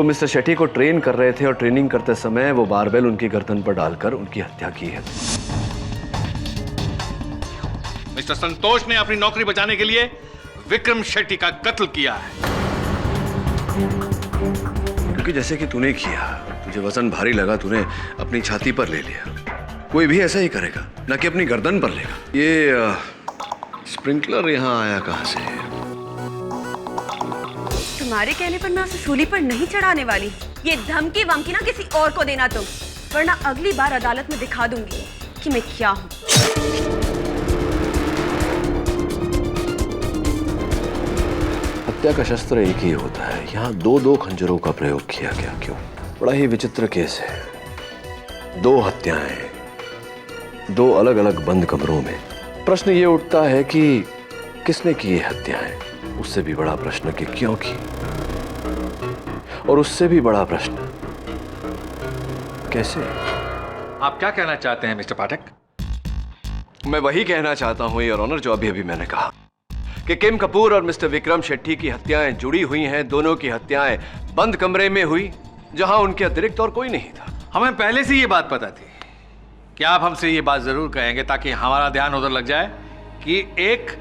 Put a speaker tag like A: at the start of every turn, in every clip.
A: तो मिस्टर शेट्टी को ट्रेन कर रहे थे और ट्रेनिंग करते समय वो बारबेल उनकी गर्दन पर डालकर उनकी हत्या की है।
B: मिस्टर संतोष ने अपनी नौकरी बचाने के लिए विक्रम शेट्टी का कत्ल किया है।
A: क्योंकि जैसे कि तूने किया, तुझे वजन भारी लगा, तूने अपनी छाती पर ले लिया। कोई भी ऐसा ही करेगा, ना कि अपनी गर्दन पर लेगा। ये स्प्रिंकलर यहाँ आया कहाँ से?
C: तुम्हारे कहने पर मैं उसे सूली पर नहीं चढ़ाने वाली। ये धमकी वमकी ना किसी और को देना तुम, वरना अगली बार अदालत में दिखा दूंगी कि मैं क्या हूँ।
A: हत्या का शस्त्र एक ही होता है, यहाँ दो दो खंजरों का प्रयोग किया गया। क्यों? बड़ा ही विचित्र केस है। दो हत्याएं, दो अलग अलग बंद कमरों में। प्रश्न ये उठता है कि किसने की ये हत्याएं? उससे भी बड़ा प्रश्न कि क्यों की? और उससे भी बड़ा प्रश्न कैसे?
B: आप क्या कहना चाहते हैं मिस्टर पाठक?
A: मैं वही कहना चाहता हूं योर ऑनर जो अभी मैंने कहा कि किम कपूर और मिस्टर विक्रम शेट्टी की हत्याएं जुड़ी हुई हैं। दोनों की हत्याएं बंद कमरे में हुई, जहां उनके अतिरिक्त और कोई नहीं था।
B: हमें पहले से ये बात पता थी। क्या आप हमसे ये बात जरूर कहेंगे ताकि हमारा ध्यान उधर लग जाए कि एक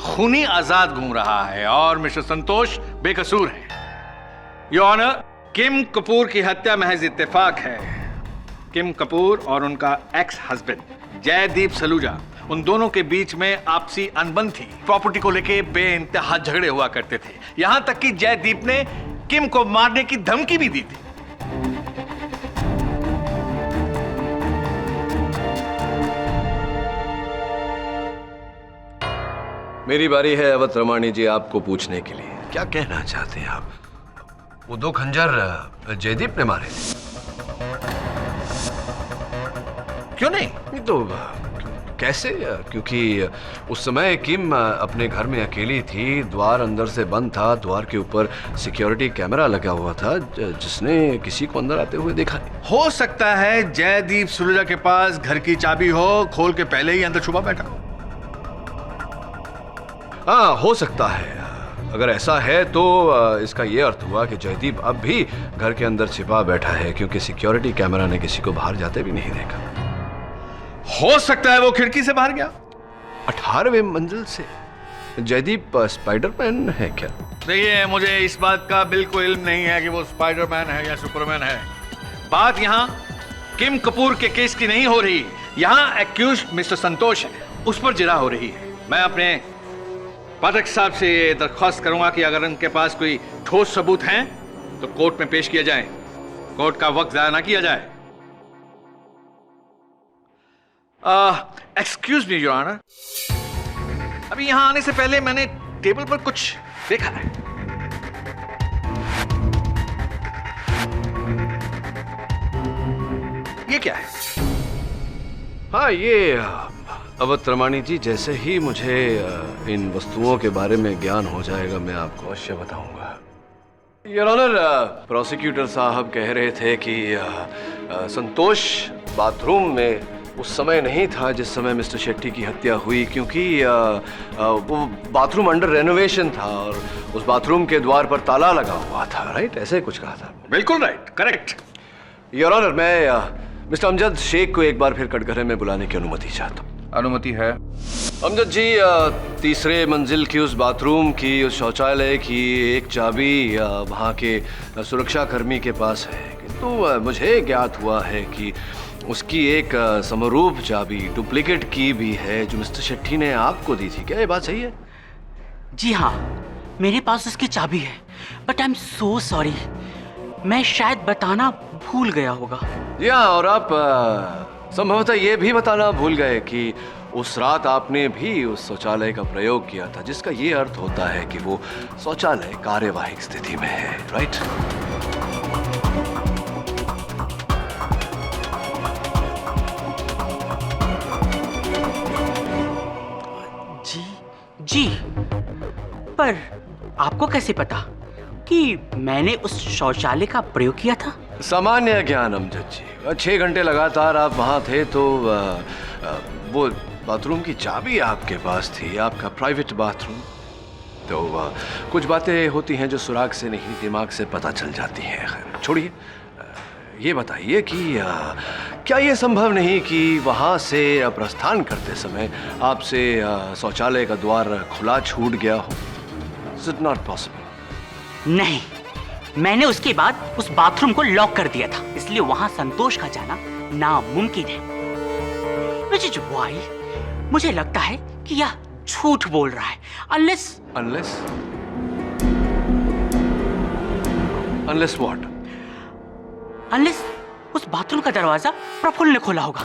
B: खूनी आजाद घूम रहा है और मिस्टर संतोष बेकसूर है। योर ऑनर, किम कपूर की हत्या महज इत्तेफाक है। किम कपूर और उनका एक्स हस्बैंड जयदीप सलूजा, उन दोनों के बीच में आपसी अनबन थी। प्रॉपर्टी को लेके बेइंतहा झगड़े हुआ करते थे, यहां तक कि जयदीप ने किम को मारने की धमकी भी दी थी।
A: मेरी बारी है अवध रमानी जी आपको पूछने के लिए। क्या कहना चाहते हैं आप? वो दो खंजर जयदीप ने मारे थे?
B: क्यों नहीं?
A: तो कैसे? क्योंकि उस समय किम अपने घर में अकेली थी, द्वार अंदर से बंद था, द्वार के ऊपर सिक्योरिटी कैमरा लगा हुआ था जिसने किसी को अंदर आते हुए देखा नहीं।
B: हो सकता है जयदीप सलूजा के पास घर की चाबी हो, खोल के पहले ही अंदर छुपा बैठा हो।
A: हाँ, हो सकता है। अगर ऐसा है तो इसका यह अर्थ हुआ कि जयदीप अब भी घर के अंदर छिपा बैठा है, क्योंकि सिक्योरिटी कैमरा ने किसी को बाहर जाते भी नहीं देखा।
B: हो सकता है वो खिड़की से बाहर गया।
A: 18वें मंजिल से। जयदीप स्पाइडरमैन है क्या?
B: देखिए, मुझे इस बात का बिल्कुल इल्म नहीं है कि वो स्पाइडरमैन है या सुपरमैन है। बात यहाँ किम कपूर के केस की नहीं हो रही। यहाँ एक्यूज्ड मिस्टर संतोष है, उस पर जिरा हो रही है। मैं अपने पाठक साहब से ये दरख्वास्त करूंगा कि अगर उनके पास कोई ठोस सबूत हैं तो कोर्ट में पेश किया जाए। कोर्ट का वक्त ज़ाया ना किया जाए। एक्सक्यूज मी योर ऑनर, अभी यहां आने से पहले मैंने टेबल पर कुछ देखा है। ये क्या है?
A: हाँ, ये अवध रमानी जी, जैसे ही मुझे इन वस्तुओं के बारे में ज्ञान हो जाएगा मैं आपको अवश्य बताऊंगा। योर ऑनर, प्रोसिक्यूटर साहब कह रहे थे कि संतोष बाथरूम में उस समय नहीं था जिस समय मिस्टर शेट्टी की हत्या हुई, क्योंकि वो बाथरूम अंडर रेनोवेशन था और उस बाथरूम के द्वार पर ताला लगा हुआ था। राइट? ऐसे कुछ कहा था।
B: बिल्कुल राइट, करेक्ट।
A: योर ऑनर, मैं मिस्टर अमजद शेख को एक बार फिर कटघरे में बुलाने की अनुमति चाहता हूँ।
B: अनुमति है।
A: अमजद जी, तीसरे मंजिल की उस बाथरूम की, उस शौचालय की एक चाबी वहाँ के सुरक्षा कर्मी के पास है, किंतु मुझे ज्ञात हुआ है कि उसकी एक समरूप चाबी, डुप्लीकेट की भी है, जो मिस्टर शेट्टी ने आपको दी थी। क्या ये बात सही है?
D: जी हाँ, मेरे पास उसकी चाबी है, but I am so sorry, मैं शायद बताना भूल गया होगा।
A: जी हाँ, और आप संभवतः ये भी बताना भूल गए कि उस रात आपने भी उस शौचालय का प्रयोग किया था, जिसका ये अर्थ होता है कि वो शौचालय कार्यवाहिक स्थिति में है। राइट?
D: जी, पर आपको कैसे पता कि मैंने उस शौचालय का प्रयोग किया था?
A: सामान्य ज्ञान अमजद जी। 6 घंटे लगातार आप वहाँ थे, तो वो बाथरूम की चाबी आपके पास थी, आपका प्राइवेट बाथरूम। तो कुछ बातें होती हैं जो सुराग से नहीं दिमाग से पता चल जाती हैं। खैर छोड़िए, ये बताइए कि क्या ये संभव नहीं कि वहाँ से प्रस्थान करते समय आपसे शौचालय का द्वार खुला छूट गया हो? Is it not possible?
D: नहीं, मैंने उसके बाद उस बाथरूम को लॉक कर दिया था, इसलिए वहां संतोष का जाना नामुमकिन है। Which is why मुझे लगता है कि यह झूठ बोल रहा है।
A: Unless what?
D: Unless उस बाथरूम का दरवाजा प्रफुल्ल ने खोला होगा।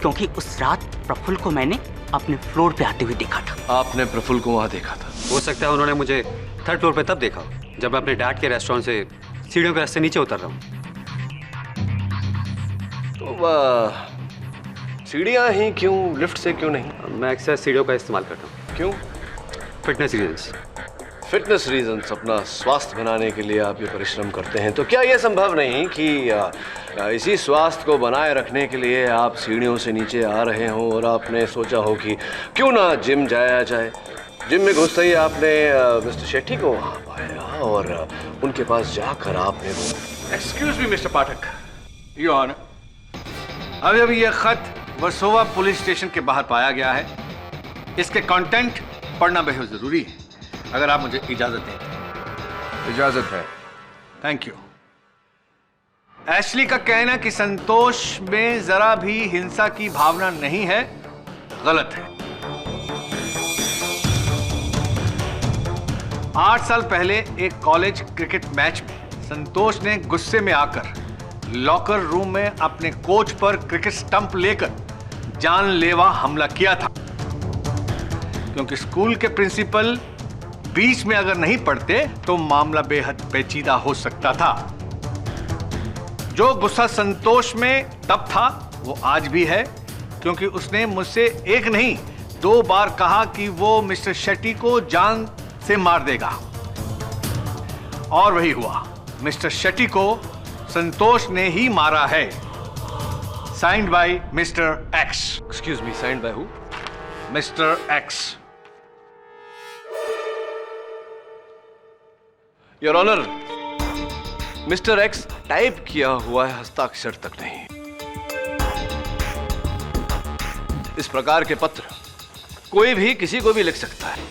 D: क्योंकि उस रात प्रफुल्ल को मैंने अपने फ्लोर पे आते हुए देखा था।
A: आपने प्रफुल्ल को वहां देखा था?
E: हो सकता है उन्होंने मुझे थर्ड फ्लोर पे तब देखा जब मैं अपने डैड के रेस्टोरेंट से सीढ़ियों के रास्ते नीचे उतर रहा हूँ।
A: तो सीढ़ियां ही क्यों, लिफ्ट से क्यों नहीं?
E: मैं अक्सर सीढ़ियों का इस्तेमाल करता हूँ।
A: क्यों?
E: Fitness reasons.
A: फिटनेस रीजंस, अपना स्वास्थ्य बनाने के लिए आप ये परिश्रम करते हैं। तो क्या ये संभव नहीं कि इसी स्वास्थ्य को बनाए रखने के लिए आप सीढ़ियों से नीचे आ रहे हों और आपने सोचा हो कि क्यों ना जिम जाया जाए? जिम में घुसते ही आपने मिस्टर शेट्टी को वहाँ पाया और उनके पास जाकर आपने वो...
B: excuse me mister Pathak, your honour, अभी अभी यह खत वर्सोवा पुलिस स्टेशन के बाहर पाया गया है। इसके कंटेंट पढ़ना बेहद जरूरी है। अगर आप मुझे इजाजत दें तो।
A: इजाजत है।
B: Thank you. एशली का कहना कि संतोष में जरा भी हिंसा की भावना नहीं है, गलत है। 8 साल पहले एक कॉलेज क्रिकेट मैच में संतोष ने गुस्से में आकर लॉकर रूम में अपने कोच पर क्रिकेट स्टंप लेकर जानलेवा हमला किया था। क्योंकि स्कूल के प्रिंसिपल बीच में अगर नहीं पढ़ते तो मामला बेहद पेचीदा हो सकता था। जो गुस्सा संतोष में तब था वो आज भी है, क्योंकि उसने मुझसे एक नहीं 2 बार कहा कि वो मिस्टर शेट्टी को जान से मार देगा। और वही हुआ। मिस्टर शेट्टी को संतोष ने ही मारा है। Signed by mister X.
A: Excuse me, signed by who?
B: Mister X.
A: Your honour, mister X type किया हुआ है, हस्ताक्षर तक नहीं। इस प्रकार के पत्र कोई भी किसी को भी लिख सकता है।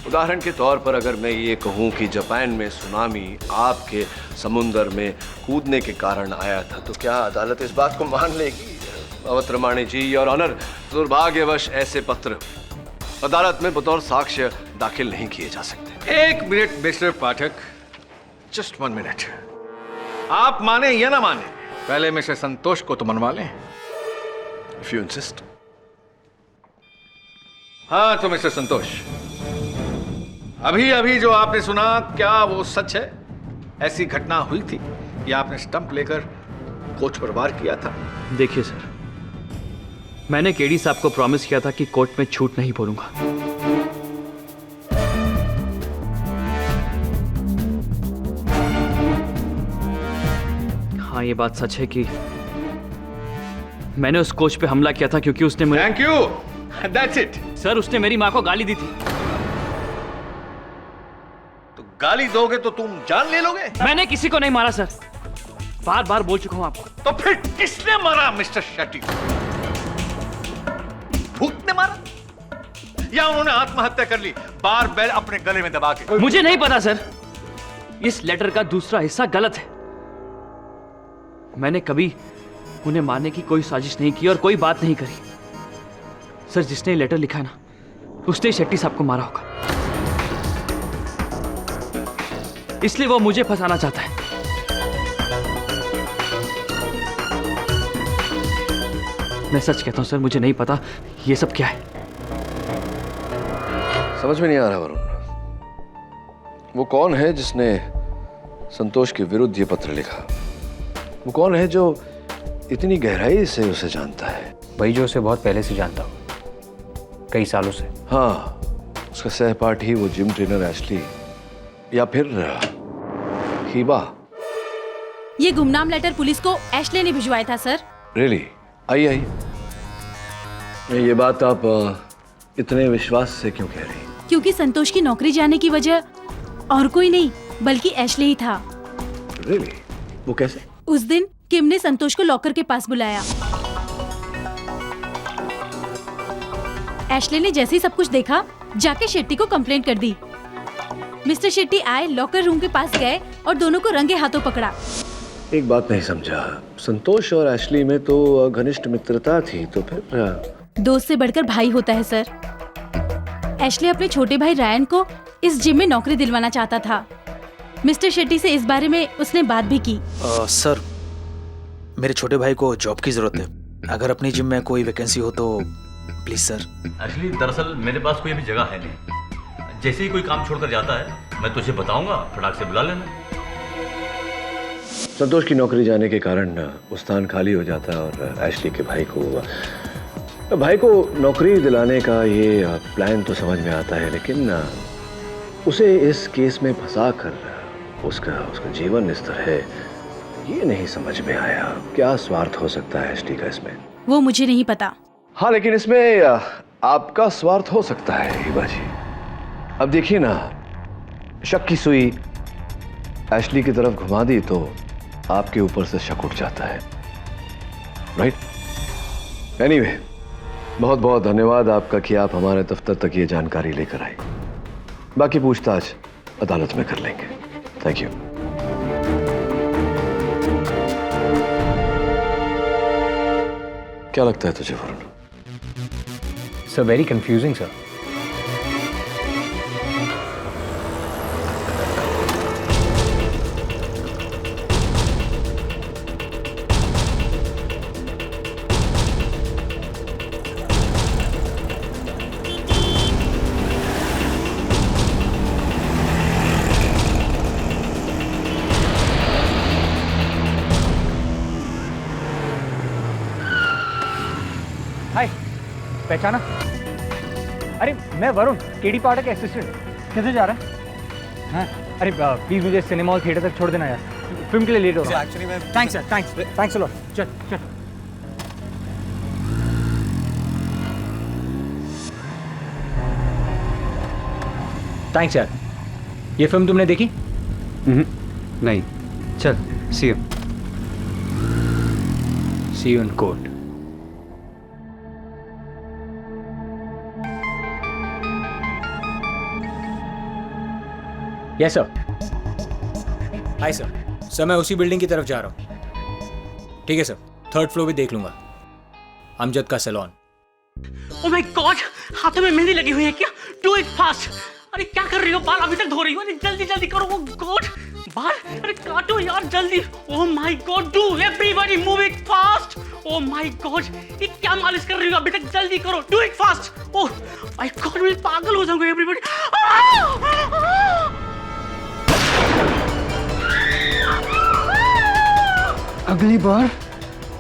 A: उदाहरण के तौर पर अगर मैं ये कहूं कि जापान में सुनामी आपके समुंदर में कूदने के कारण आया था, तो क्या अदालत इस बात को मान लेगी? अवतरमाणी जी, योर ऑनर, दुर्भाग्यवश ऐसे पत्र अदालत में बतौर साक्ष्य दाखिल नहीं किए जा सकते।
B: एक मिनट मिस्टर पाठक, जस्ट 1 मिनट। आप माने या ना माने, पहले मिस्टर संतोष को तो मनवा लें।
A: If you insist.
B: हाँ तो मिस्टर संतोष, अभी अभी जो आपने सुना, क्या वो सच है? ऐसी घटना हुई थी कि आपने स्टंप लेकर कोच पर वार किया था?
F: देखिए सर, मैंने केडी साहब को प्रॉमिस किया था कि कोर्ट में झूठ नहीं बोलूंगा। हाँ, ये बात सच है कि मैंने उस कोच पे हमला किया था क्योंकि उसने मुझे...
B: thank you, that's it.
F: Sir, उसने मेरी माँ को गाली दी थी।
B: तो गाली दोगे तो तुम जान ले लोगे?
F: मैंने किसी को नहीं मारा सर, बार बार बोल चुका हूं आपको।
B: तो फिर किसने मारा मिस्टर शेट्टी? भूत ने मारा या उन्होंने आत्महत्या कर ली बार बैल अपने गले में दबा के?
F: मुझे नहीं पता सर, इस लेटर का दूसरा हिस्सा गलत है। मैंने कभी उन्हें मारने की कोई साजिश नहीं की और कोई बात नहीं करी। सर, जिसने लेटर लिखा है ना, उसने शेट्टी साहब को मारा होगा, इसलिए वो मुझे फंसाना चाहता है। मैं सच कहता हूं सर, मुझे नहीं पता ये सब क्या है।
A: समझ में नहीं आ रहा वरुण, वो कौन है जिसने संतोष के विरुद्ध ये पत्र लिखा? वो कौन है जो इतनी गहराई से उसे जानता है?
E: वही जो उसे बहुत पहले से जानता हो, कई सालों से।
A: हाँ, उसका सहपाठी, वो जिम ट्रेनर एशली, या फिर हीबा।
G: ये गुमनाम लेटर पुलिस को एशले ने भिजवाया था सर।
A: रियली? आइए आइए। ये बात आप इतने विश्वास से क्यों कह रही?
G: क्योंकि संतोष की नौकरी जाने की वजह और कोई नहीं बल्कि एशले ही था।
A: रियली? वो कैसे?
G: उस दिन किम ने संतोष को लॉकर के पास बुलाया। एशले ने जैसे ही सब कुछ देखा जाके शेट्टी को कंप्लेंट कर दी। मिस्टर शेट्टी आए, लॉकर रूम के पास गए और दोनों को रंगे हाथों पकड़ा।
A: एक बात नहीं समझा, संतोष और एशली में तो घनिष्ठ मित्रता थी, तो फिर?
G: दोस्त से बढ़कर भाई होता है सर। एशले अपने छोटे भाई रायन को इस जिम में नौकरी दिलवाना चाहता था। मिस्टर शेट्टी से इस बारे में उसने बात भी की।
H: सर, मेरे छोटे भाई को जॉब की जरूरत है। अगर अपनी जिम में कोई वैकेंसी हो तो प्लीज सर।
I: एक्चुअली दरअसल मेरे पास कोई अभी जगह है नहीं। जैसे ही कोई काम छोड़कर जाता है मैं तुझे बताऊंगा, फटाक से बुला लेना।
A: संतोष की नौकरी जाने के कारण वो स्थान खाली हो जाता है और एशली के भाई को नौकरी दिलाने का ये प्लान तो समझ में आता है, लेकिन उसे इस केस में फंसा कर उसका जीवन इस तरह ये नहीं समझ में आया। क्या स्वार्थ हो सकता है एशली का इसमें?
G: वो मुझे नहीं पता।
A: हाँ, लेकिन इसमें आपका स्वार्थ हो सकता है हिबा जी। अब देखिए ना, शक की सुई एशली की तरफ घुमा दी तो आपके ऊपर से शक उठ जाता है, राइट? एनीवे, बहुत बहुत धन्यवाद आपका कि आप हमारे दफ्तर तक ये जानकारी लेकर आए। बाकी पूछताछ अदालत में कर लेंगे। Thank you. क्या लगता है तुझे Varun?
J: Sir, very confusing sir. Hi, पहचाना? अरे मैं वरुण, केडी पाठक का असिस्टेंट। कैसे जा रहा है? हाँ, अरे प्लीज मुझे सिनेमा हॉल थिएटर तक छोड़ देना यार, फिल्म के लिए लेट हो रहा है। Thanks sir, thanks a lot. चल चल। थैंक्स यार। ये फिल्म तुमने देखी?
E: नहीं। चल, see
J: you in court. Yes sir. Hi sir. Sir, मैं उसी बिल्डिंग की तरफ जा रहा हूँ। ठीक है सर, 3rd फ्लोर भी देख लूंगा। अमजद का सैलून।
D: ओह माय गॉड, हाथों में मेहंदी लगी हुई है क्या? Do it fast. अरे क्या कर रही हो? बाल अभी तक धो रही हो? अरे जल्दी जल्दी करो। ओह गॉड, बाल अरे काटो यार जल्दी। Oh my God, do everybody move it fast. Oh my God, ये क्या मालिश कर रही हो? अभी तक जल्दी करो, do it fast. Oh my God, मैं पागल हो जाऊंगा एवरीबॉडी।
K: अगली बार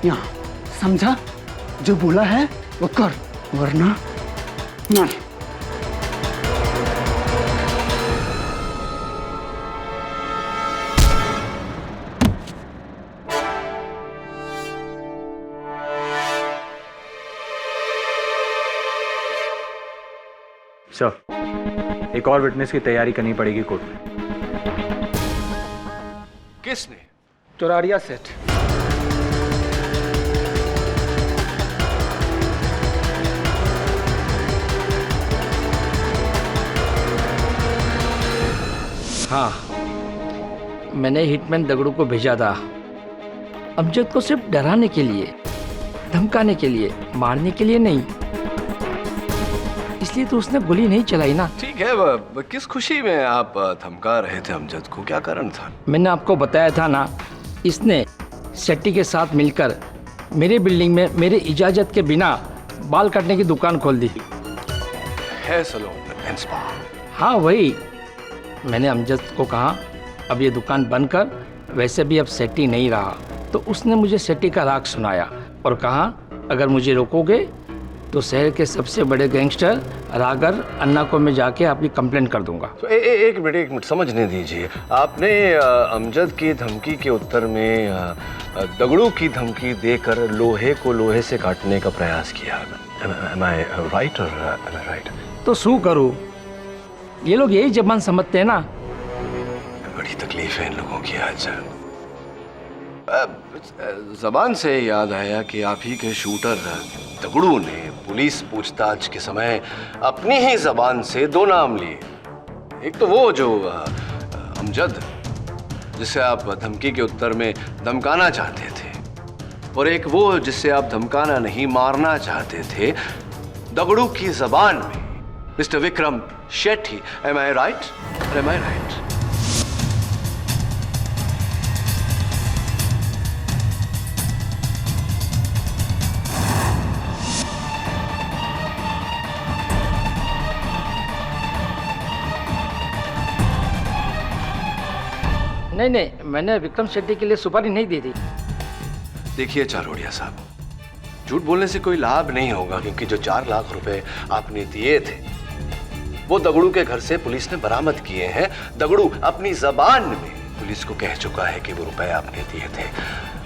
K: यहाँ समझा? जो बोला है वो कर, वरना नहीं।
J: सर, एक और विटनेस की तैयारी करनी पड़ेगी कोर्ट में।
A: किसने?
K: चौरारिया सेठ।
L: हाँ, मैंने हिटमैन दगड़ू को भेजा था अमजद को सिर्फ डराने के लिए, धमकाने के लिए, मारने के लिए नहीं। इसलिए तो उसने गोली नहीं चलाई ना।
A: ठीक है, किस खुशी में आप धमका रहे थे अमजद को? क्या कारण था?
L: मैंने आपको बताया था ना, इसने शेट्टी के साथ मिलकर मेरे बिल्डिंग में मेरे इजाजत के बिना बाल काटने की दुकान खोल दी
A: है। Salon and spa.
L: हाँ वही। मैंने अमजद को कहा अब ये दुकान बंद कर, वैसे भी अब शेट्टी नहीं रहा। तो उसने मुझे शेट्टी का राग सुनाया और कहा अगर मुझे रोकोगे तो शहर के सबसे बड़े गैंगस्टर रागर अन्ना को मैं जाके आपकी कंप्लेंट कर दूंगा।
A: तो एक मिनट समझने दीजिए। आपने अमजद की धमकी के उत्तर में दगड़ू की धमकी देकर लोहे को लोहे से काटने का प्रयास किया। Am I right or am I right?
L: तो शू करूँ, ये लोग यही जबान समझते हैं ना।
A: बड़ी तकलीफ है इन लोगों की आज। जबान से याद आया कि आप ही के शूटर दगड़ू ने पुलिस पूछताछ के समय अपनी ही जबान से 2 नाम लिए। एक तो वो जो अमजद, जिसे आप धमकी के उत्तर में धमकाना चाहते थे, और एक वो जिससे आप धमकाना नहीं मारना चाहते थे दगड़ू की जबान में, mister Vikram Shetty. Am I right? Am I right?
L: नहीं, मैंने विक्रम शेट्टी के लिए सुपारी नहीं दी थी।
A: देखिए चारोड़िया साहब, झूठ बोलने से कोई लाभ नहीं होगा, क्योंकि जो 4 लाख रुपए आपने दिए थे वो दगड़ू के घर से पुलिस ने बरामद किए हैं। दगड़ू अपनी जबान में पुलिस को कह चुका है कि वो रुपए आपने दिए थे।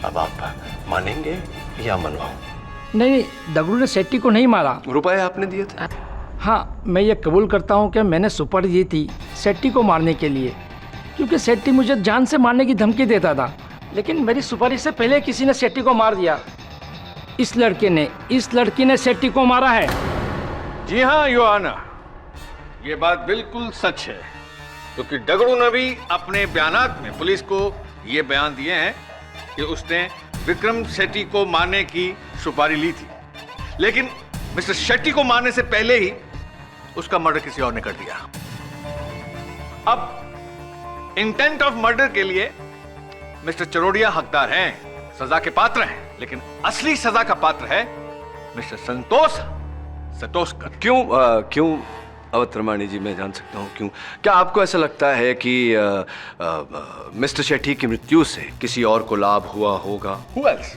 A: अब आप मानेंगे या मनवाऊं?
L: नहीं, दगड़ू ने शेट्टी को नहीं मारा।
A: रुपए आपने दिए थे?
L: हाँ, मैं ये कबूल करता हूँ कि मैंने सुपारी दी थी शेट्टी को मारने के लिए, क्योंकि शेट्टी मुझे जान से मारने की धमकी देता था। लेकिन मेरी सुपारी से पहले किसी ने शेट्टी को मार दिया। इस लड़की ने शेट्टी को मारा है।
B: जी हाँ योर ऑनर, ये बात बिल्कुल सच है, क्योंकि दगड़ू ने भी अपने बयानात में पुलिस को ये बयान दिए हैं कि उसने विक्रम शेट्टी को मारने की सुपारी ली थी, लेकिन मिस्टर शेट्टी को मारने से पहले ही उसका मर्डर किसी और ने कर दिया। अब इंटेंट ऑफ मर्डर के लिए मिस्टर चरोड़िया हकदार हैं, सजा के पात्र हैं, लेकिन असली सजा का पात्र है मिस्टर संतोष कर।
A: क्यों अवतरमाणी जी, मैं जान सकता हूं क्यों? क्या आपको ऐसा लगता है कि मिस्टर शेट्टी की मृत्यु से किसी और को लाभ हुआ होगा?
B: Who else?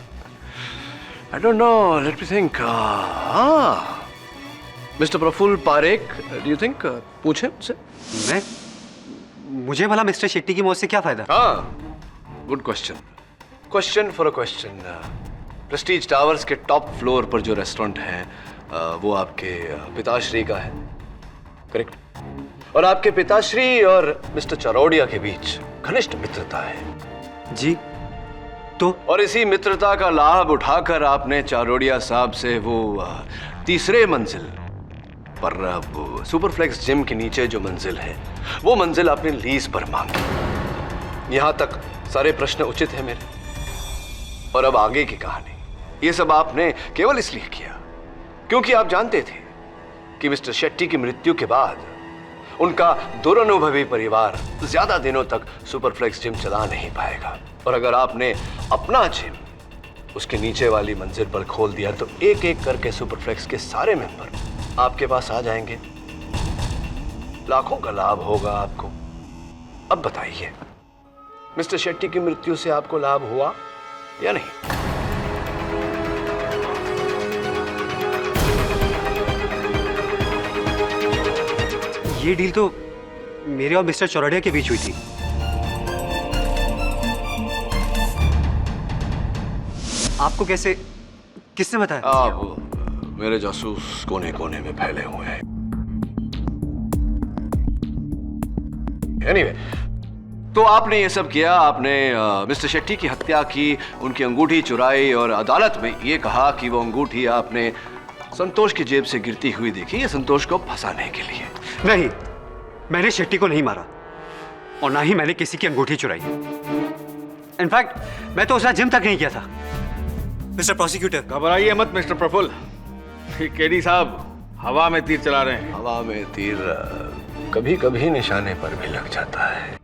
A: I don't know. Let me think. Mister Praful Parekh, do you think? पूछे मुझसे।
E: मुझे भला मिस्टर शेट्टी की मौत से क्या फायदा?
A: हाँ, good question. Question for a question. Prestige towers के टॉप फ्लोर पर जो रेस्टोरेंट है वो आपके पिताश्री का है, करेक्ट? और आपके पिताश्री और मिस्टर चरोड़िया के बीच घनिष्ठ मित्रता है।
E: जी, तो?
A: और इसी मित्रता का लाभ उठाकर आपने चरोड़िया साहब से वो 3रे मंजिल पर वो सुपरफ्लेक्स जिम के नीचे जो मंजिल है वो मंजिल आपने लीज पर मांगी। यहां तक सारे प्रश्न उचित है मेरे। और अब आगे की कहानी, ये सब आपने केवल इसलिए किया क्योंकि आप जानते थे कि मिस्टर शेट्टी की मृत्यु के बाद उनका दुरनुभवी परिवार ज्यादा दिनों तक सुपरफ्लेक्स जिम चला नहीं पाएगा। और अगर आपने अपना जिम उसके नीचे वाली मंजिल पर खोल दिया तो एक एक करके सुपरफ्लेक्स के सारे मेंबर आपके पास आ जाएंगे, लाखों का लाभ होगा आपको। अब बताइए, मिस्टर शेट्टी की मृत्यु से आपको लाभ हुआ या नहीं?
E: ये डील तो मेरे और मिस्टर चौरड़िया के बीच हुई थी। आपको कैसे, किसने बताया?
A: आप मेरे जासूस कोने कोने में फैले हुए हैं। Anyway, तो आपने ये सब किया, आपने मिस्टर शेट्टी की हत्या की, उनकी अंगूठी चुराई और अदालत में ये कहा कि वो अंगूठी आपने संतोष की जेब से गिरती हुई देखी, ये संतोष को फंसाने के लिए।
E: नहीं, मैंने शेट्टी को नहीं मारा और ना ही मैंने किसी की अंगूठी चुराई। इनफैक्ट मैं तो उसका जिम तक नहीं किया था। मिस्टर प्रोसिक्यूटर,
B: घबराइए मत मिस्टर प्रफुल्ल, केडी साहब हवा में तीर चला रहे हैं।
A: हवा में तीर कभी कभी निशाने पर भी लग जाता है।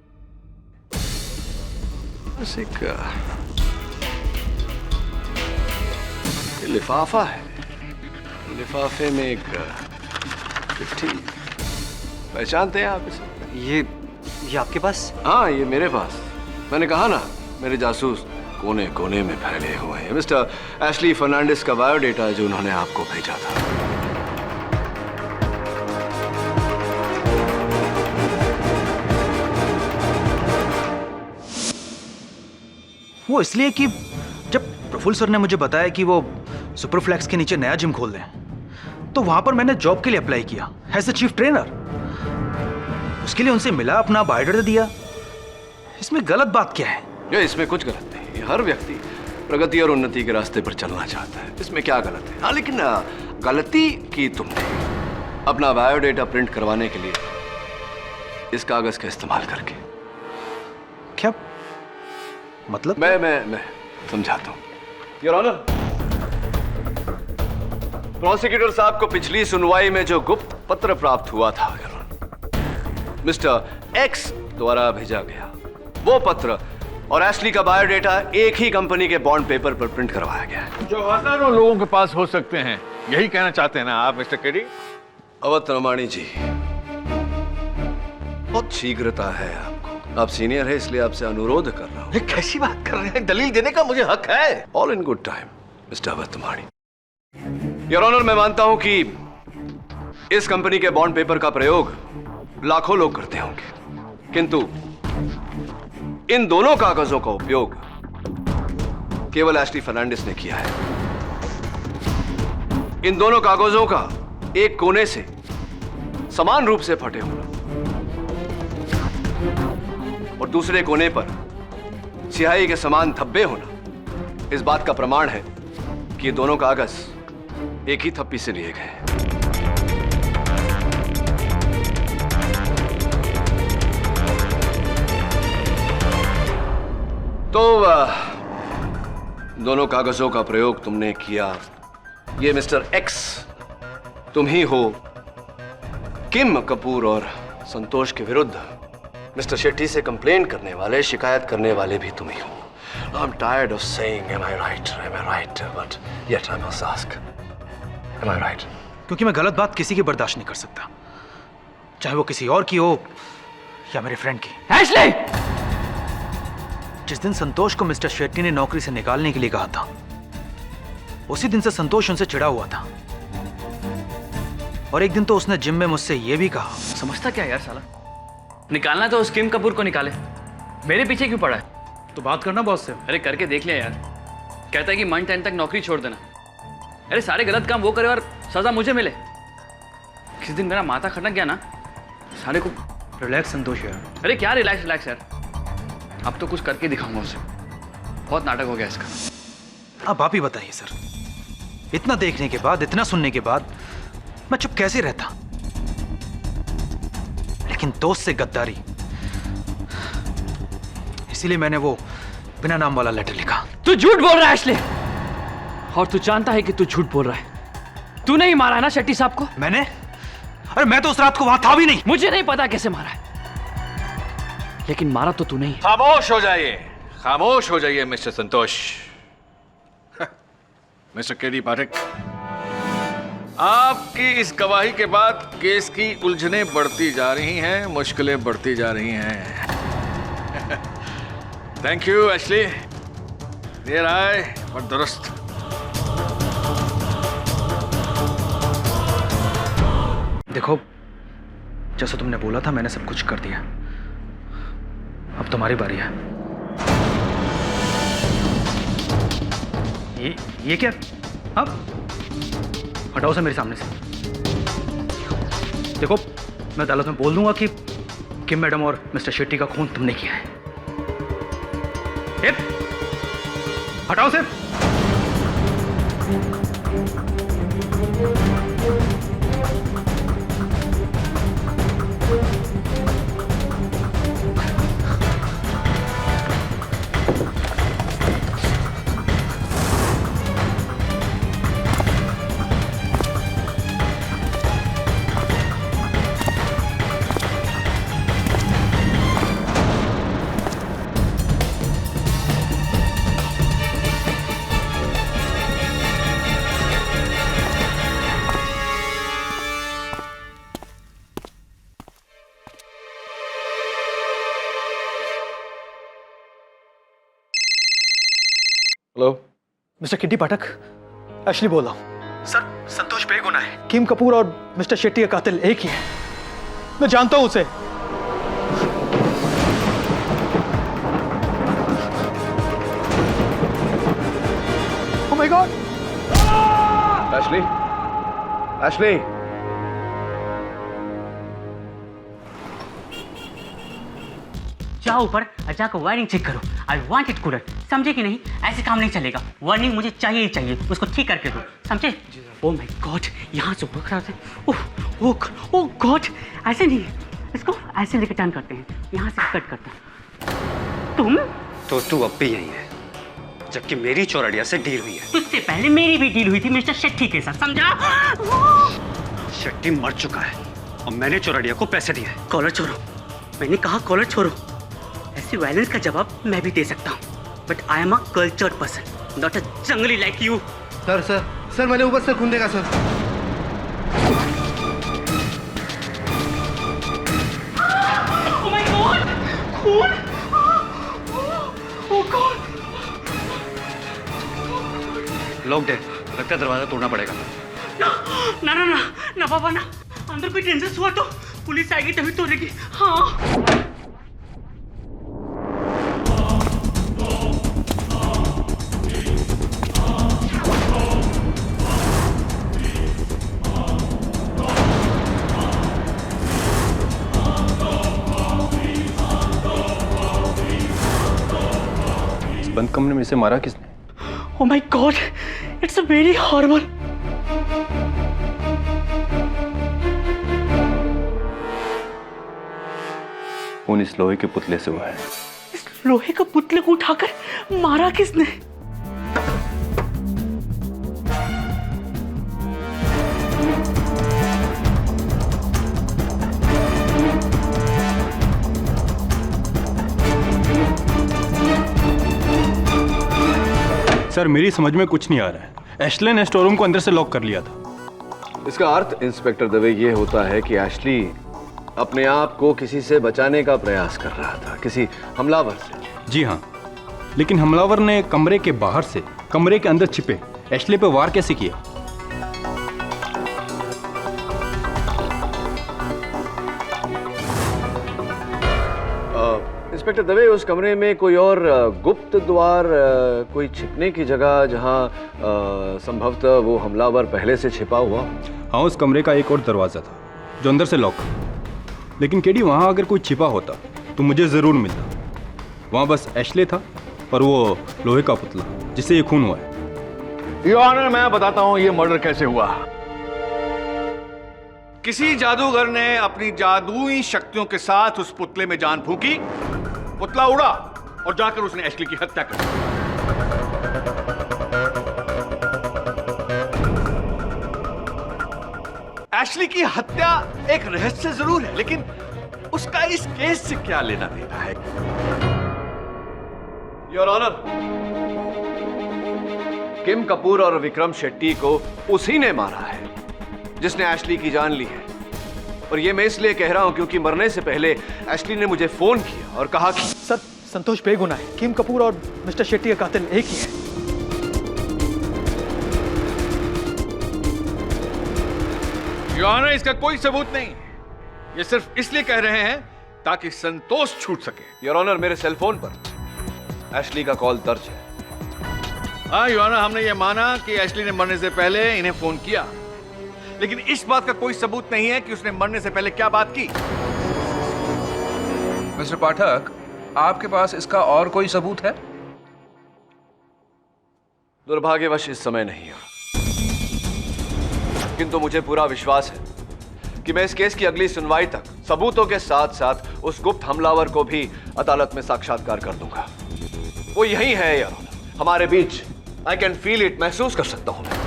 A: बस एक लिफाफा है, लिफाफे में एक चिट्ठी, पहचानते हैं आप इसे?
E: ये आपके पास?
A: हाँ, ये मेरे पास। मैंने कहा ना, मेरे जासूस कोने कोने में फैले हुए हैं। मिस्टर एशली फर्नांडिस का बायोडेटा जो उन्होंने आपको भेजा था।
H: वो इसलिए कि जब प्रफुल्ल सर ने मुझे बताया कि वो सुपरफ्लैक्स के नीचे नया जिम खोल रहे हैं, तो वहां पर मैंने जॉब के लिए अप्लाई किया एज ए चीफ ट्रेनर। उसके लिए उनसे मिला, अपना बायोडाटा दिया। इसमें गलत बात क्या है?
A: ये इसमें कुछ गलत नहीं। हर व्यक्ति प्रगति और उन्नति के रास्ते पर चलना चाहता है, इसमें क्या गलत है? हाँ, लेकिन गलती की तुमने अपना बायोडाटा प्रिंट करवाने के लिए इस कागज का इस्तेमाल करके।
H: क्या मतलब?
A: मैं समझाता हूं। योर ऑनर, प्रोसिक्यूटर साहब को पिछली सुनवाई में जो गुप्त पत्र प्राप्त हुआ था, योर ऑनर, मिस्टर एक्स द्वारा भेजा गया वो पत्र और एशली का बायोडाटा एक ही कंपनी के बॉन्ड पेपर पर प्रिंट करवाया गया है,
B: जो हजारों लोगों के पास हो सकते हैं। यही कहना चाहते हैं ना आप मिस्टर केडी?
A: अवध रमाणी जी, बहुत शीघ्रता है आपको। आप सीनियर है, इसलिए आपसे अनुरोध कर रहा हूं।
B: ये कैसी बात कर रहे हैं? दलील देने का मुझे हक है।
A: All in good time mister Awadh Ramani. Your honour, मैं मानता हूं कि इस कंपनी के बॉन्ड पेपर का प्रयोग लाखों लोग करते होंगे, किंतु इन दोनों कागजों का उपयोग केवल एशली फर्नांडिस ने किया है। इन दोनों कागजों का एक कोने से समान रूप से फटे होना और दूसरे कोने पर स्याही के समान धब्बे होना इस बात का प्रमाण है कि ये दोनों कागज एक ही थप्पी से लिए गए। तो दोनों कागजों का प्रयोग तुमने किया। ये मिस्टर एक्स तुम ही हो। किम कपूर और संतोष के विरुद्ध मिस्टर शेट्टी से कंप्लेन करने वाले, शिकायत करने वाले भी तुम ही हो। I am tired of saying am I right, but yet I must ask, am I right?
H: क्योंकि मैं गलत बात किसी की बर्दाश्त नहीं कर सकता, चाहे वो किसी और की हो या मेरे फ्रेंड की।
L: एशली!
H: जिस दिन संतोष को मिस्टर शेट्टी ने नौकरी से निकालने के लिए कहा था, उसी दिन से संतोष उनसे चिढ़ा हुआ था। और एक दिन तो उसने जिम में मुझसे यह भी कहा।
F: समझता क्या यार साला? निकालना तो उस किम कपूर को निकाले, मेरे पीछे क्यों पड़ा है?
H: तो बात करना बॉस से।
F: अरे करके देख लिया यार, कहता है कि मंथ एंड तक नौकरी छोड़ देना। अरे सारे गलत काम वो करे और सजा मुझे मिले। किस दिन मेरा माथा खटक गया ना, सारे को।
H: रिलैक्स संतोष यार।
F: अरे क्या रिलैक्स यार, अब तो कुछ करके दिखाऊंगा उसे। बहुत नाटक हो गया इसका।
H: अब आप ही बताइए सर, इतना देखने के बाद, इतना सुनने के बाद मैं चुप कैसे रहता? लेकिन दोस्त से गद्दारी, इसीलिए मैंने वो बिना नाम वाला लेटर लिखा।
F: तू झूठ बोल रहा है एशले, और तू जानता है कि तू झूठ बोल रहा है। तू नहीं मारा है ना शेट्टी साहब को?
H: मैंने? अरे मैं तो उस रात को वहां था भी नहीं।
F: मुझे नहीं पता कैसे मारा है, लेकिन मारा तो तू नहीं।
B: खामोश हो जाइए, खामोश हो जाइए मिस्टर संतोष। मिस्टर केडी पाठक, आपकी इस गवाही के बाद केस की उलझनें बढ़ती जा रही हैं, मुश्किलें बढ़ती जा रही हैं। थैंक यू एशली, देर आए और दुरुस्त।
H: देखो, जैसा तुमने बोला था मैंने सब कुछ कर दिया। अब तुम्हारी बारी है। ये क्या? अब हटाओ से मेरे सामने से। देखो, मैं अदालत में बोल दूंगा कि किम मैडम और मिस्टर शेट्टी का खून तुमने किया है। हटाओ से।
A: हेलो
H: मिस्टर किड्डी पाठक, एशली बोल रहा हूं। सर, संतोष बेगुना है। किम कपूर और मिस्टर शेट्टी का कातिल एक ही है। मैं जानता हूं उसे।
K: My God!
A: एशली, एशली,
D: जाओ ऊपर और जाकर वायरिंग चेक करो। आई वांट इट कूलर, समझे कि नहीं? ऐसे काम नहीं चलेगा। वायरिंग मुझे चाहिए ही चाहिए, उसको ठीक करके दो, समझे? ओह माय गॉड, यहाँ से वर्क रहा है। ओह गॉड, ऐसे नहीं, इसको ऐसे लेके टर्न करते हैं, यहाँ से कट करते हैं। तुम
E: तो तू अब भी यही है, जबकि मेरी चौरड़िया से डील हुई है।
D: तुझसे पहले मेरी भी डील हुई थी मिस्टर शेट्टी के साथ, समझा?
E: शेट्टी मर चुका है और मैंने चौरड़िया को पैसे दिए।
D: कॉलर छोड़ो, मैंने कहा कॉलर छोड़ो। ऐसी वायलेंस का जवाब मैं भी दे सकता हूँ, but I am a cultured person, not a जंगली लाइक यू।
K: सर मैंने ऊपर से खून देखा सर।
D: Oh my God! खून! Oh God!
E: लॉक्ड है, लगता है दरवाजा तोड़ना पड़ेगा।
D: ना ना ना ना बाबा ना, अंदर कोई टेंशन हुआ तो पुलिस आएगी तभी तोड़ेगी। हाँ।
H: बंद कमरे में इसे मारा किसने?
D: Oh my God! It's a very horrible.
H: खून इस लोहे के पुतले से हुआ है।
D: इस लोहे का पुतले को उठाकर मारा किसने?
H: सर मेरी समझ में कुछ नहीं आ रहा है। एशले ने स्टोर रूम को अंदर से लॉक कर लिया था।
A: इसका अर्थ इंस्पेक्टर दवे ये होता है कि एशली अपने आप को किसी से बचाने का प्रयास कर रहा था, किसी हमलावर से।
H: जी हाँ, लेकिन हमलावर ने कमरे के बाहर से कमरे के अंदर छिपे एशले पे वार कैसे किया?
A: इंस्पेक्टर दवे, उस कमरे में कोई और गुप्त द्वार, कोई छिपने की जगह जहां संभवतः वो हमलावर पहले से छिपा हुआ?
H: हाँ, उस कमरे का एक और दरवाजा था जो अंदर से लॉक, लेकिन केडी वहाँ अगर कोई छिपा होता तो मुझे ज़रूर मिलता। वहाँ बस एशले था और वो लोहे का पुतला जिससे ये खून हुआ है।
B: योर ऑनर, मैं बताता हूँ ये मर्डर कैसे हुआ। किसी जादूगर ने अपनी जादुई शक्तियों के साथ उस पुतले में जान फूंकी, पुतला उड़ा और जाकर उसने एशली की हत्या कर दी। एशली की हत्या एक रहस्य जरूर है, लेकिन उसका इस केस से क्या लेना देना है?
A: योर ऑनर, किम कपूर और विक्रम शेट्टी को उसी ने मारा है जिसने एशली की जान ली है। और ये मैं इसलिए कह रहा हूं क्योंकि मरने से पहले एशली ने मुझे फोन किया और कहा कि
H: सर संतोष बेगुनाह है। किम कपूर और मिस्टर शेट्टी का कातिल एक ही है।
B: योर ऑनर, इसका कोई सबूत नहीं। ये सिर्फ इसलिए कह रहे हैं ताकि संतोष छूट सके।
A: योर ऑनर, मेरे सेल फोन पर एशली का कॉल दर्ज है।
B: हाँ योर ऑनर, हमने ये माना कि एशली ने मरने से पहले इन्हें फोन किया, लेकिन इस बात का कोई सबूत नहीं है कि उसने मरने से पहले क्या बात की।
M: मिस्टर पाठक, आपके पास इसका और कोई सबूत है?
A: दुर्भाग्यवश इस समय नहीं है, किंतु मुझे पूरा विश्वास है कि मैं इस केस की अगली सुनवाई तक सबूतों के साथ साथ उस गुप्त हमलावर को भी अदालत में साक्षात्कार कर दूंगा। वो यही है यार, हमारे बीच। आई कैन फील इट, महसूस कर सकता हूं मैं।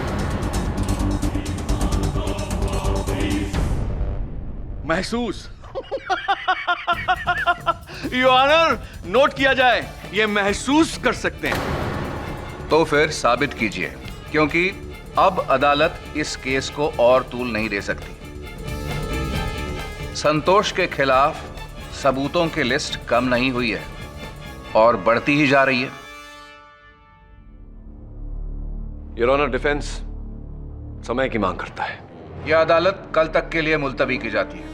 B: महसूस? योर ऑनर, नोट किया जाए, ये महसूस कर सकते हैं।
M: तो फिर साबित कीजिए, क्योंकि अब अदालत इस केस को और तूल नहीं दे सकती। संतोष के खिलाफ सबूतों की लिस्ट कम नहीं हुई है और बढ़ती ही जा रही है।
A: योर ऑनर, डिफेंस समय की मांग करता है।
M: यह अदालत कल तक के लिए मुलतवी की जाती है।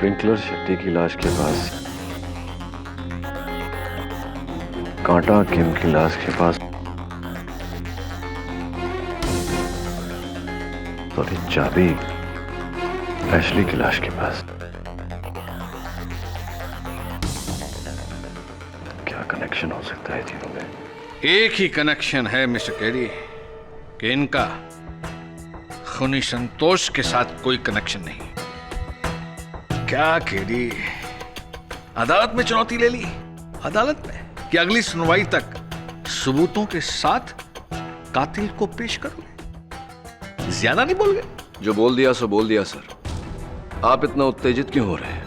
A: स्प्रिंकलर शेट्टी की लाश के पास, कांटा किम की लाश के पास, और ये चाबी एशली की लाश के पास। क्या कनेक्शन हो सकता है तीनों में?
B: एक ही कनेक्शन है मिस्टर केडी कि इनका खूनी संतोष के साथ कोई कनेक्शन नहीं। क्या केडी, अदालत में चुनौती ले ली? अदालत में कि अगली सुनवाई तक सबूतों के साथ कातिल को पेश करोगे? ज्यादा नहीं बोल गए?
A: जो बोल दिया सो बोल दिया सर। आप इतना उत्तेजित क्यों हो रहे हैं?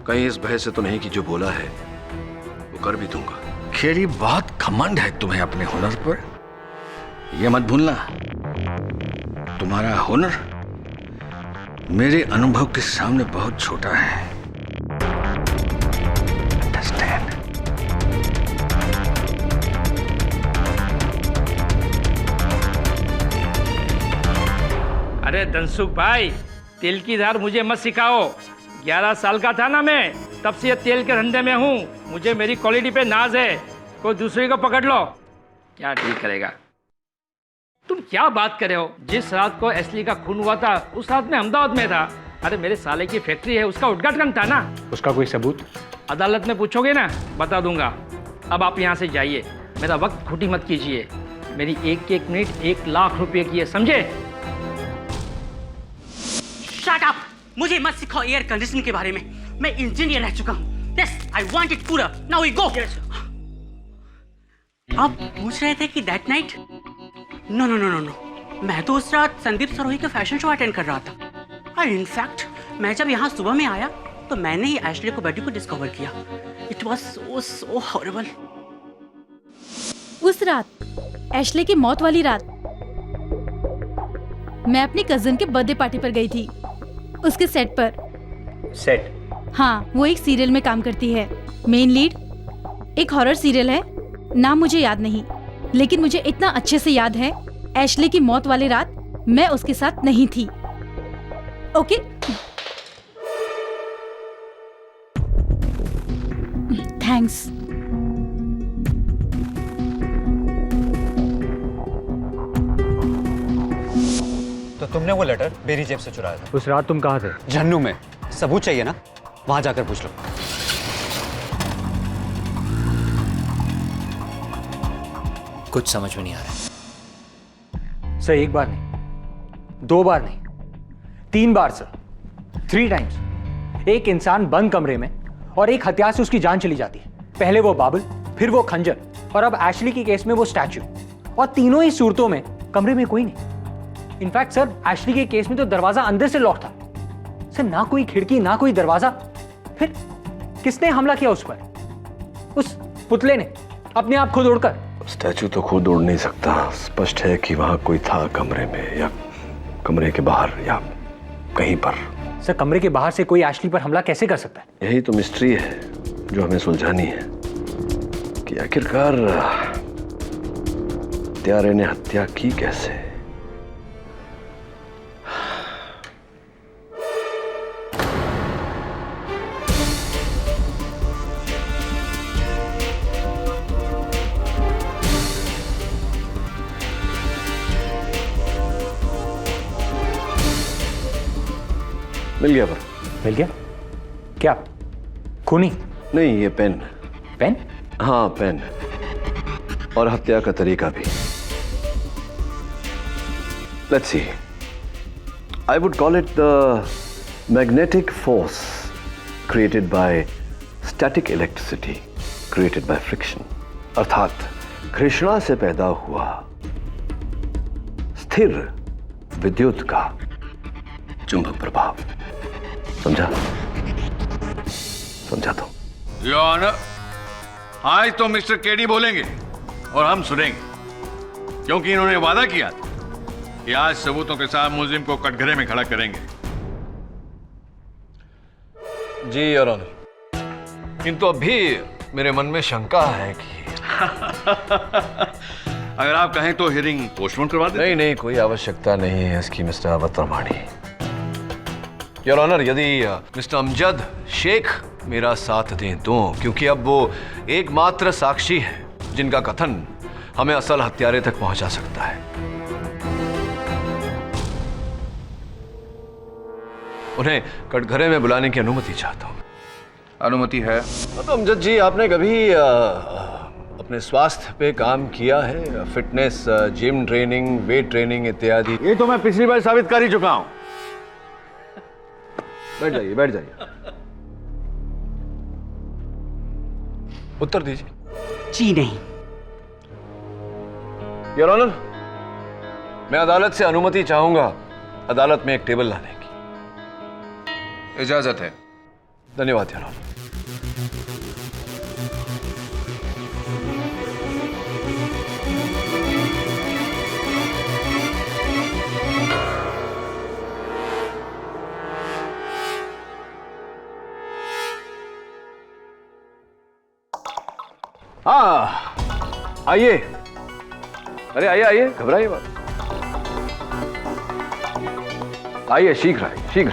A: कहीं इस भय से तो नहीं कि जो बोला है वो कर भी दूंगा।
B: केडी, बहुत घमंड है तुम्हें अपने हुनर पर। यह मत भूलना, तुम्हारा हुनर मेरे अनुभव के सामने बहुत छोटा है। Understand?
L: अरे धनसुख भाई, तेल की धार मुझे मत सिखाओ। 11 साल का था ना मैं, तब से ये तेल के धंधे में हूँ। मुझे मेरी क्वालिटी पे नाज है। कोई दूसरे को पकड़ लो, क्या ठीक करेगा? तुम क्या बात कर रहे हो? जिस रात को एशली का खून हुआ था उस रात में अहमदाबाद में था। अरे मेरे साले की फैक्ट्री है, उसका उद्घाटन था ना।
J: उसका कोई सबूत?
L: अदालत में पूछोगे ना, बता दूंगा। अब आप यहाँ से जाइए, मेरा वक्त खोटी मत कीजिए। मेरी एक एक मिनट 1 लाख रुपए की है, समझे?
D: Shut up! मुझे मत सिखाओ एयर कंडीशनिंग के बारे में। मैं इंजीनियर रह चुका हूँ। यस, आई वांट इट पूरा। Now we go. आप पूछ रहे थे कि that night? No no no no no, मैं तो उस रात संदीप सरोही का फैशन शो अटेंड कर रहा था। और इनफैक्ट मैं जब यहाँ सुबह में आया तो मैंने ही एशली को बॉडी को डिस्कवर किया। It was so horrible.
G: उस रात, एशले की मौत वाली रात, मैं अपनी कजिन के बर्थडे पार्टी पर गई थी। उसके सेट पर।
J: सेट?
G: हाँ, वो एक सीरियल में काम करती है। Main lead. एक हॉरर सीरियल है, नाम मुझे याद नहीं, लेकिन मुझे इतना अच्छे से याद है, एशले की मौत वाली रात मैं उसके साथ नहीं थी। ओके? थैंक्स।
E: तो तुमने वो लेटर मेरी जेब से चुराया था?
J: उस रात तुम कहाँ थे?
E: झन्नू में। सबूत चाहिए ना? वहां जाकर पूछ लो।
N: कुछ समझ में नहीं आ रहा।
J: सर, 1 बार नहीं, 2 बार नहीं, 3 बार सर, 3 टाइम्स। एक इंसान बंद कमरे में और एक हथियार से उसकी जान चली जाती है। पहले वो बाबुल, फिर वो खंजर, और अब एशली की केस में वो स्टैचू। और तीनों ही सूरतों में कमरे में कोई नहीं। इनफैक्ट सर, एशली के केस में तो दरवाजा अंदर से लॉक था सर, ना कोई खिड़की ना कोई दरवाजा। फिर किसने हमला किया उस पर? उस पुतले ने, अपने आप खुद उड़कर।
A: स्टैचू तो खुद उड़ नहीं सकता। स्पष्ट है कि वहां कोई था कमरे में, या कमरे के बाहर, या कहीं पर।
J: सर, कमरे के बाहर से कोई एशली पर हमला कैसे कर सकता है?
A: यही तो मिस्ट्री है जो हमें सुलझानी है कि आखिरकार हत्यारे ने हत्या की कैसे। मिल गया पर।
J: मिल गया? क्या? खूनी?
A: नहीं, ये पेन।
J: पेन?
A: हाँ, पेन। और हत्या का तरीका भी। Let's see. I would call it the magnetic force created by static electricity created by friction. अर्थात घर्षणा से पैदा हुआ स्थिर विद्युत का चुंबक प्रभाव। समझा? समझा तो?
B: योर ऑनर, आज तो मिस्टर केडी बोलेंगे और हम सुनेंगे, क्योंकि इन्होंने वादा किया था कि आज सबूतों के साथ मुलजिम को कटघरे में खड़ा करेंगे।
A: जी योर ऑनर, किंतु अभी मेरे मन में शंका है कि
B: अगर आप कहें तो हियरिंग पोस्टपोन करवा दें।
A: नहीं, कोई आवश्यकता नहीं है इसकी मिस्टर अवतरमाणी, योर ऑनर, यदि मिस्टर अमजद शेख मेरा साथ दें तो, क्योंकि अब वो एकमात्र साक्षी है जिनका कथन हमें असल हत्यारे तक पहुंचा सकता है। उन्हें कटघरे में बुलाने की अनुमति चाहता हूं।
M: अनुमति है।
A: तो अमजद जी, आपने कभी अपने स्वास्थ्य पे काम किया है? Fitness, gym training, weight training इत्यादि?
B: ये तो मैं पिछली बार साबित कर ही चुका हूं।
A: बैठ जाइए, बैठ जाइए। उत्तर दीजिए।
D: जी नहीं।
A: योर ऑनर, मैं अदालत से अनुमति चाहूंगा अदालत में एक टेबल लाने की।
M: इजाजत है।
A: धन्यवाद योर ऑनर। हाँ, आइए। अरे आइए आइए, घबराइए मत। आइए, शीघ्र आइए, शीघ्र।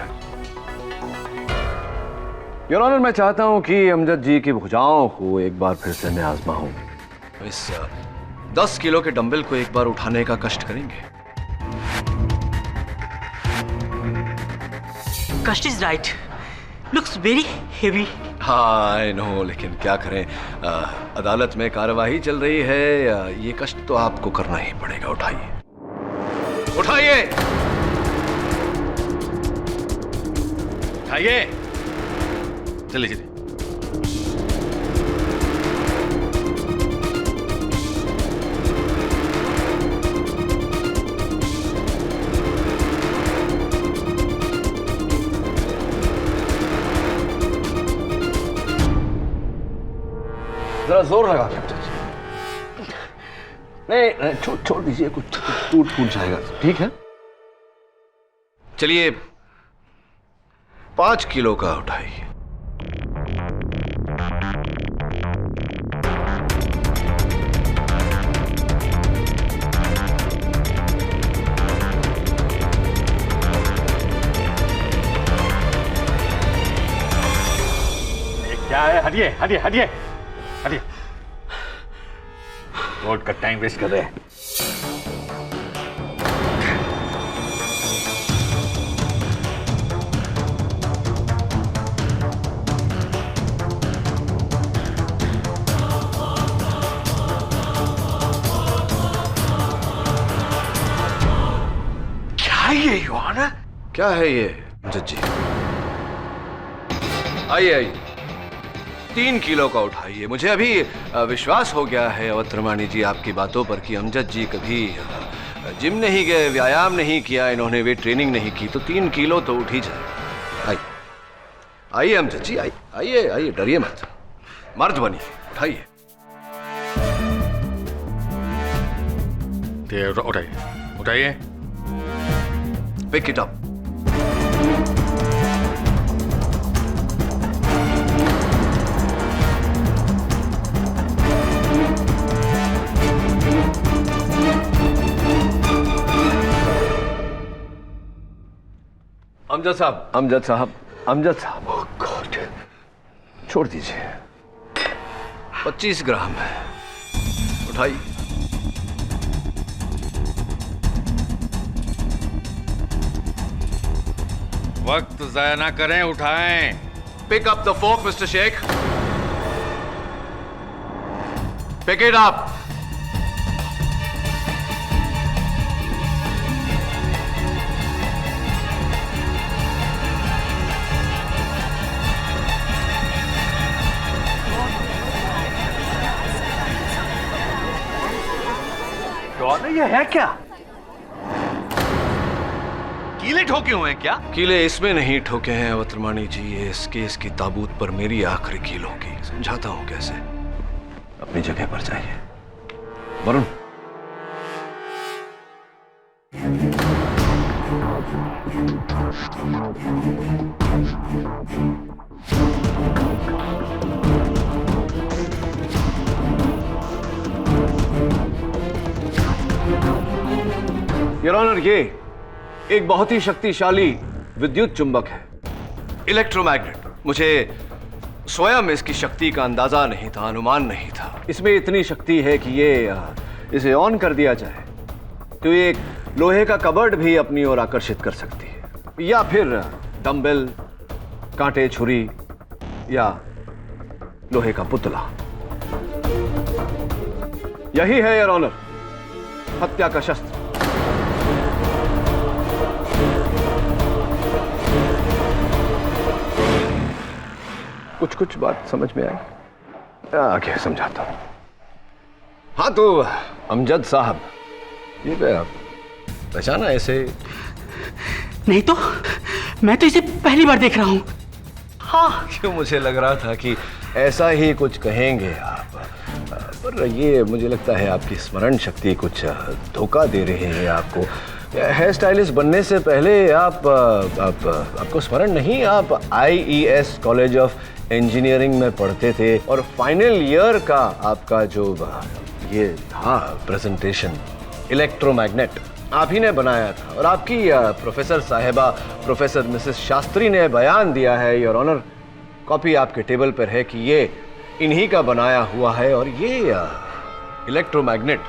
A: योर ऑनर, मैं चाहता हूं कि अमजद जी की भुजाओं को एक बार फिर से मैं आजमाऊं। इस 10 किलो के डंबल को एक बार उठाने का कष्ट करेंगे?
D: कष्ट is right, looks very heavy.
A: हाँ, आई नो, लेकिन क्या करें, अदालत में कार्यवाही चल रही है। ये कष्ट तो आपको करना ही पड़ेगा। उठाइए, उठाइए,
B: उठाइए। चलिए चलिए।
A: जरा जोर लगा के नहीं, छोड़ दीजिए, कुछ टूट फूट जाएगा। ठीक है, चलिए 5 किलो का उठाइए।
B: क्या है? हटिए हटिए हटिए हटिए। कोर्ट का टाइम वेस्ट कर रहे हैं। क्या है ये योर ऑनर?
A: क्या है ये जज जी? आइए आइए, 3 किलो का उठाइए। मुझे अभी विश्वास हो गया है अवत्रमाणी जी आपकी बातों पर कि अमजद जी कभी जिम नहीं गए, व्यायाम नहीं किया, इन्होंने वेट ट्रेनिंग नहीं की, तो 3 किलो तो उठ ही जाए। आइए आइए अमजद जी, आइए आइए आइए, डरिए मत, मर्द बनिए, उठाइए।
B: उठाइए उठाइए।
A: Pick it up. अमजद साहब, अमजद साहब, अमजद साहब, ओह गॉड, छोड़ दीजिए। 25 ग्राम है, उठाइए।
B: वक्त जाया ना करें, उठाएं।
A: Pick up the fork mister Sheikh, pick it up.
B: ये है क्या? कीले ठोके हुए हैं क्या?
A: कीले इसमें नहीं ठोके हैं अवत्रमाणी जी, ये इस केस की ताबूत पर मेरी आखिरी कील होगी। समझाता हूं कैसे। अपनी जगह पर जाइए। वरुण, योर ऑनर, ये एक बहुत ही शक्तिशाली विद्युत चुंबक है। इलेक्ट्रोमैग्नेट, मुझे स्वयं इसकी शक्ति का अंदाजा नहीं था, अनुमान नहीं था। इसमें इतनी शक्ति है कि इसे ऑन कर दिया जाए तो ये एक लोहे का कबर्ड भी अपनी ओर आकर्षित कर सकती है, या फिर डंबल, कांटे, छुरी या लोहे का पुतला। यही है योर ऑनर, हत्या का शस्त्र। कुछ कुछ बात समझ में आई, आगे समझाता हूं। हाँ तो अमजद साहब, ये पहचाना ऐसे?
D: नहीं तो, मैं तो इसे पहली बार देख रहा हूं।
A: हाँ, क्यों मुझे लग रहा था कि ऐसा ही कुछ कहेंगे आप, पर ये मुझे लगता है आपकी स्मरण शक्ति कुछ धोखा दे रही है आपको। हेयर स्टाइलिस्ट बनने से पहले आपको स्मरण नहीं, आप IES कॉलेज ऑफ इंजीनियरिंग में पढ़ते थे और फाइनल ईयर का आपका जो ये था प्रेजेंटेशन, इलेक्ट्रोमैग्नेट आप ही ने बनाया था और आपकी प्रोफेसर साहिबा, प्रोफेसर मिसेस शास्त्री ने बयान दिया है योर ऑनर, कॉपी आपके टेबल पर है कि ये इन्हीं का बनाया हुआ है और ये इलेक्ट्रोमैग्नेट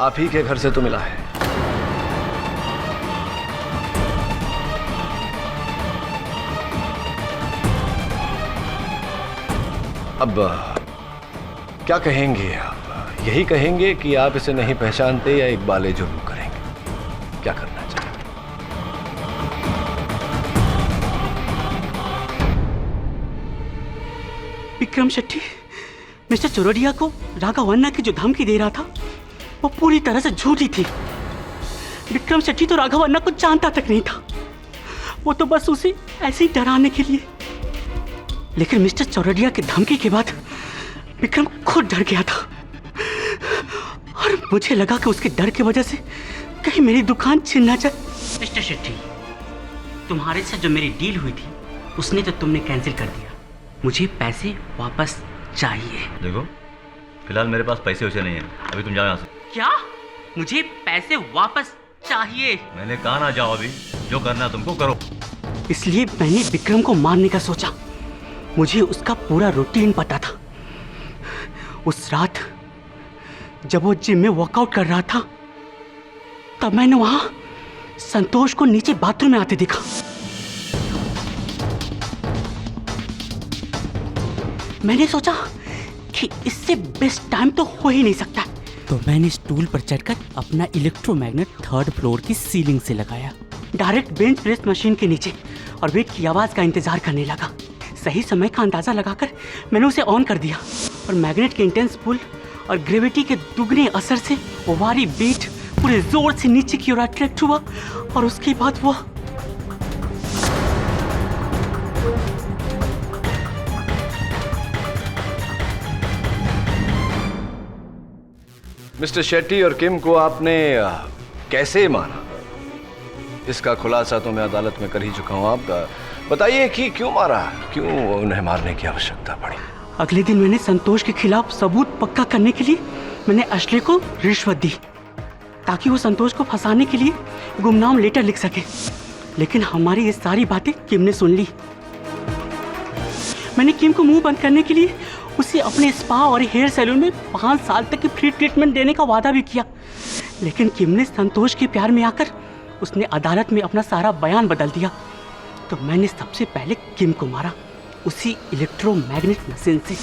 A: आप ही के घर से तो मिला है। अब क्या कहेंगे आप? यही कहेंगे कि आप इसे नहीं पहचानते या इकबाले जुर्म करेंगे? क्या करना चाहेंगे?
D: विक्रम शेट्टी मिस्टर चोरडिया को राघवन्ना की जो धमकी दे रहा था वो पूरी तरह से झूठी थी। विक्रम शेट्टी तो राघवन्ना को जानता तक नहीं था, वो तो बस उसे ऐसे ही डराने के लिए। लेकिन मिस्टर चोरडिया की धमकी के बाद विक्रम खुद डर गया था और मुझे लगा कि उसके डर की वजह से कहीं मेरी दुकान छिन ना जाए। मिस्टर शेट्टी, तुम्हारे साथ जो मेरी डील हुई थी उसने तो तुमने कैंसिल कर दिया। मुझे पैसे वापस चाहिए।
I: देखो, फिलहाल मेरे पास पैसे वैसे नहीं है, अभी तुम जाओ यहाँ से।
D: क्या? मुझे पैसे वापस चाहिए?
I: मैंने कहा ना जाओ, अभी जो करना तुमको करो।
D: इसलिए मैंने विक्रम को मारने का सोचा। मुझे उसका पूरा रूटीन पता था। उस रात जब वो जिम में वर्कआउट कर रहा था तब मैंने वहां संतोष को नीचे बाथरूम में आते देखा। मैंने सोचा कि इससे बेस्ट टाइम तो हो ही नहीं सकता, तो मैंने स्टूल पर चढ़कर अपना इलेक्ट्रोमैग्नेट 3rd फ्लोर की सीलिंग से लगाया, डायरेक्ट बेंच प्रेस मशीन के नीचे, और वेट की आवाज का इंतजार करने लगा। सही समय का अंदाजा लगाकर मैंने उसे ऑन कर दिया और मैग्नेट के इंटेंस पुल और ग्रेविटी के दुगने असर से ओवारी बीट पूरे जोर से नीचे की ओर अट्रैक्ट हुआ और उसके बाद वो
A: मिस्टर शेट्टी और किम को आपने कैसे मारा? इसका खुलासा तो मैं अदालत में कर ही चुका हूं। आप बताइए कि क्यों मारा, क्यों उन्हें मारने की आवश्यकता पड़ी?
D: अगले दिन मैंने संतोष के खिलाफ सबूत पक्का करने के लिए मैंने अश्ले को रिश्वत दी ताकि वो संतोष को फंसाने के लिए गुमनाम लेटर लिख सके। लेकिन हमारी ये सारी बातें किम ने सुन ली। मैंने किम को मुंह बंद करने के लिए उसे अपने स्पा और हेयर सैलून में 5 साल तक की फ्री ट्रीटमेंट देने का वादा भी किया। लेकिन किम ने संतोष के प्यार में आकर उसने अदालत में अपना सारा बयान बदल दिया। तो मैंने सबसे पहले किम को मारा, उसी इलेक्ट्रोमैग्नेट मशीन से।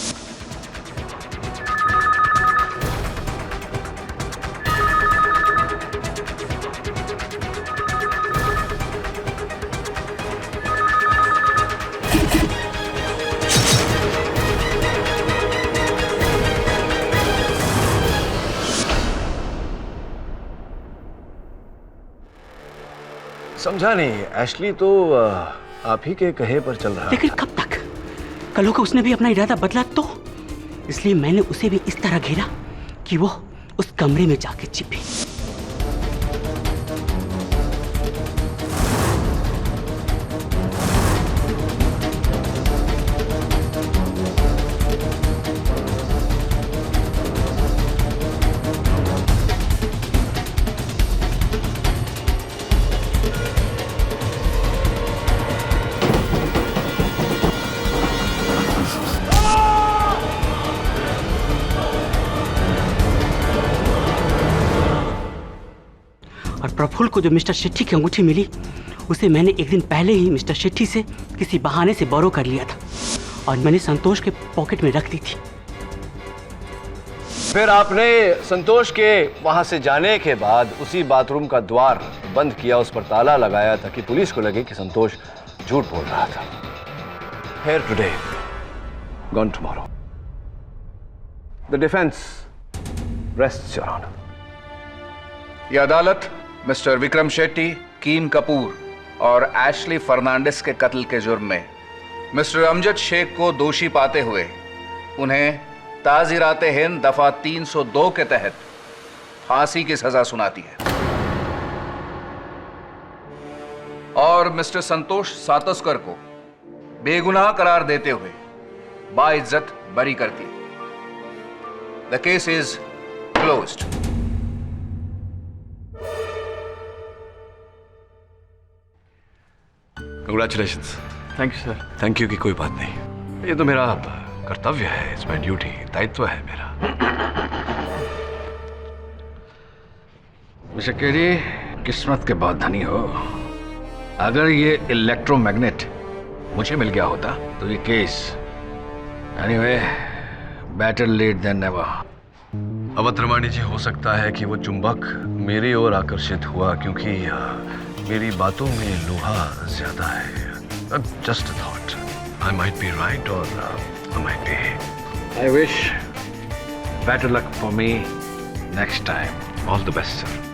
A: समझा नहीं, एशली तो आप ही के कहे पर चल रहा।
D: लेकिन कब तक? कल को उसने भी अपना इरादा बदला तो, इसलिए मैंने उसे भी इस तरह घेरा कि वो उस कमरे में जाके छिपे। प्रफुल्ल को जो मिस्टर शेट्टी की अंगूठी मिली उसे मैंने एक दिन पहले ही मिस्टर शेट्टी से किसी बहाने से बोरो कर लिया था और मैंने संतोष के पॉकेट में रख दी थी।
A: फिर आपने संतोष के वहां से जाने के बाद उसी बाथरूम का द्वार बंद किया, उस पर ताला लगाया ताकि पुलिस को लगे कि संतोष झूठ बोल रहा था। Here today, gone tomorrow. The defense rests, Your Honor.
M: यह अदालत मिस्टर विक्रम शेट्टी, कीम कपूर और एशली फर्नांडिस के कत्ल के जुर्म में मिस्टर अमजद शेख को दोषी पाते हुए उन्हें ताज़ीराते हिंद दफा 302 के तहत फांसी की सजा सुनाती है और मिस्टर संतोष सातोस्कर को बेगुनाह करार देते हुए बाइज्जत बरी करती है। The case is closed.
A: Congratulations.
F: Thank you sir.
A: Thank you की कोई बात नहीं, ये तो मेरा कर्तव्य है, इट्स माय ड्यूटी, दायित्व है मेरा।
B: मिस्टर केरी, किस्मत के बहुत धनी हो। अगर ये इलेक्ट्रोमैग्नेट मुझे मिल गया होता तो ये case anyway better late than never.
A: अवत्रमाणी जी, हो सकता है कि वो चुंबक मेरी ओर आकर्षित हुआ क्योंकि मेरी बातों में लोहा ज्यादा है। Just a thought, I might be right और I might be.
B: I wish better luck for me next time.
A: All the best, sir.